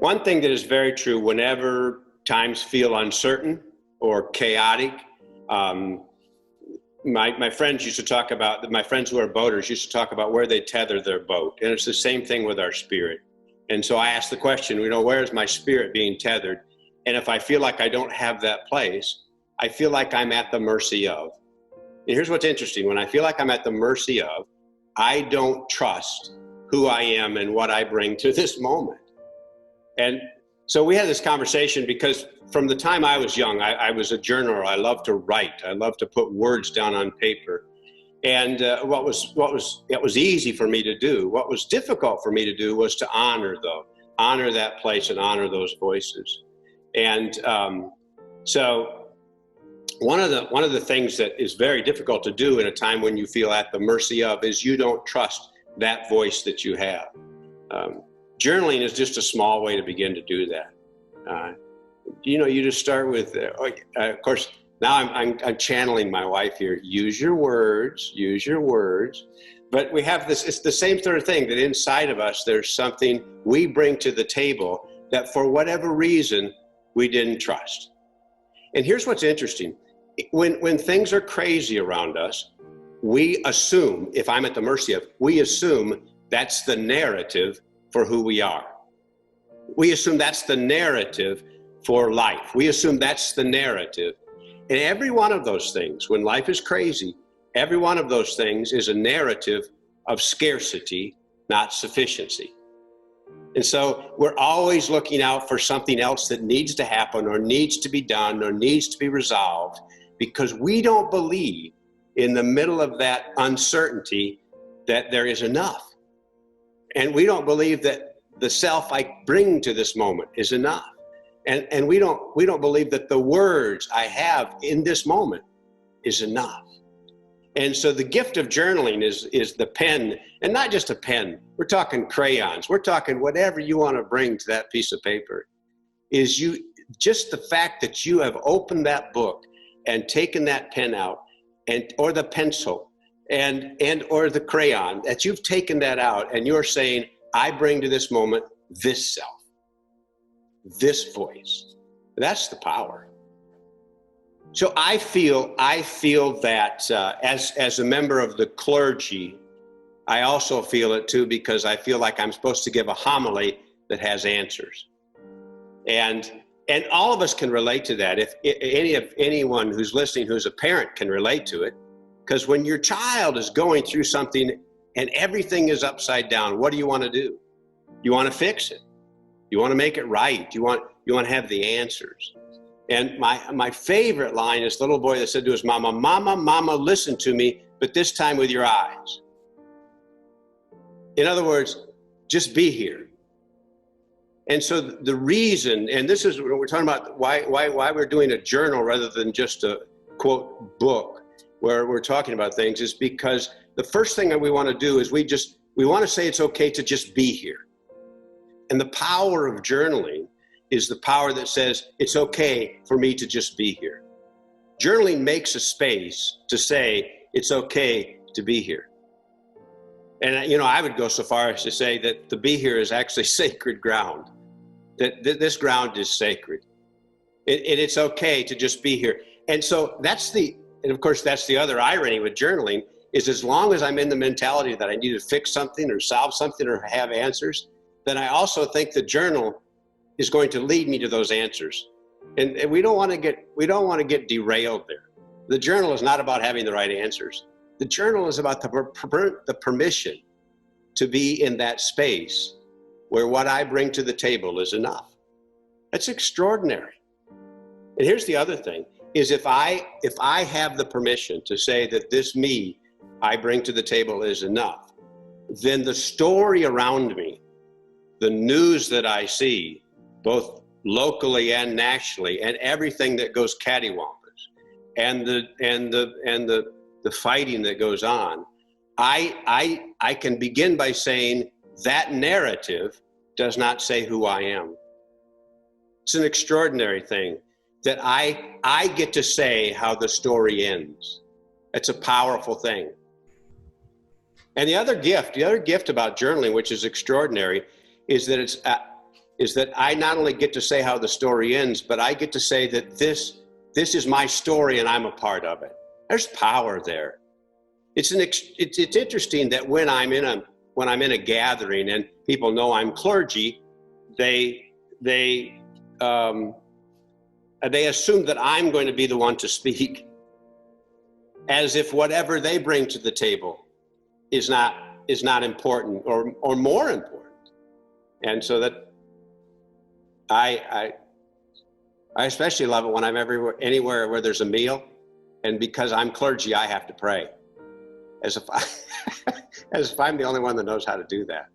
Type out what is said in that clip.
One thing that is very true whenever times feel uncertain or chaotic, um, my friends used to talk about, my friends who are boaters used to talk about where they tether their boat. And it's the same thing with our spirit. And so I asked the question, where is my spirit being tethered? And if I feel like I don't have that place, I feel like I'm at the mercy of. And here's what's interesting. When I feel like I'm at the mercy of, I don't trust who I am and what I bring to this moment. And so we had this conversation because from the time I was young, I was a journaler. I loved to write. I loved to put words down on paper. And it was easy for me to do. What was difficult for me to do was to honor that place and honor those voices. And so one of the things that is very difficult to do in a time when you feel at the mercy of is you don't trust that voice that you have. Journaling is just a small way to begin to do that. You just start with, of course, now I'm channeling my wife here. Use your words. But we have this, it's the same sort of thing that inside of us, there's something we bring to the table that for whatever reason, we didn't trust. And here's what's interesting. When things are crazy around us, we assume, if I'm at the mercy of, we assume that's the narrative for who we are. We assume that's the narrative for life. We assume that's the narrative. And every one of those things, when life is crazy, every one of those things is a narrative of scarcity, not sufficiency. And so we're always looking out for something else that needs to happen or needs to be done or needs to be resolved because we don't believe in the middle of that uncertainty that there is enough. And we don't believe that the self I bring to this moment is enough. And we don't believe that the words I have in this moment is enough. And so the gift of journaling is the pen, and not just a pen. We're talking crayons. We're talking whatever you want to bring to that piece of paper. Is just the fact that you have opened that book and taken that pen out, or the pencil, and or the crayon, that you've taken that out and you're saying, I bring to this moment this self, this voice. That's the power. So I feel that as a member of the clergy, I also feel it too, because I feel like I'm supposed to give a homily that has answers. And all of us can relate to that. If anyone who's listening who's a parent can relate to it, because when your child is going through something and everything is upside down, what do you want to do? You want to fix it. You want to make it right. You want to have the answers. And my favorite line is the little boy that said to his mama, "Mama, listen to me, but this time with your eyes." In other words, just be here. And so the reason, and this is what we're talking about, why we're doing a journal rather than just a quote book where we're talking about things, is because the first thing that we want to do is we want to say it's okay to just be here. And the power of journaling is the power that says it's okay for me to just be here. Journaling makes a space to say it's okay to be here. And I would go so far as to say that to be here is actually sacred ground. That this ground is sacred. It's okay to just be here. And so and of course that's the other irony with journaling, is as long as I'm in the mentality that I need to fix something or solve something or have answers, then I also think the journal is going to lead me to those answers. And we don't want to get derailed there. The journal is not about having the right answers. The journal is about the permission to be in that space where what I bring to the table is enough. That's extraordinary. And here's the other thing, is if I have the permission to say that this me I bring to the table is enough, then the story around me, the news that I see, both locally and nationally, and everything that goes cattywampus, and the fighting that goes on, I can begin by saying that narrative does not say who I am. It's an extraordinary thing that I get to say how the story ends. It's a powerful thing. And the other gift about journaling, which is extraordinary, is that is that I not only get to say how the story ends, but I get to say that this is my story and I'm a part of it. There's power there. It's interesting that when I'm in a gathering and people know I'm clergy, they assume that I'm going to be the one to speak, as if whatever they bring to the table is not important or more important. And so that I especially love it when I'm anywhere where there's a meal, and because I'm clergy, I have to pray, as if I'm the only one that knows how to do that.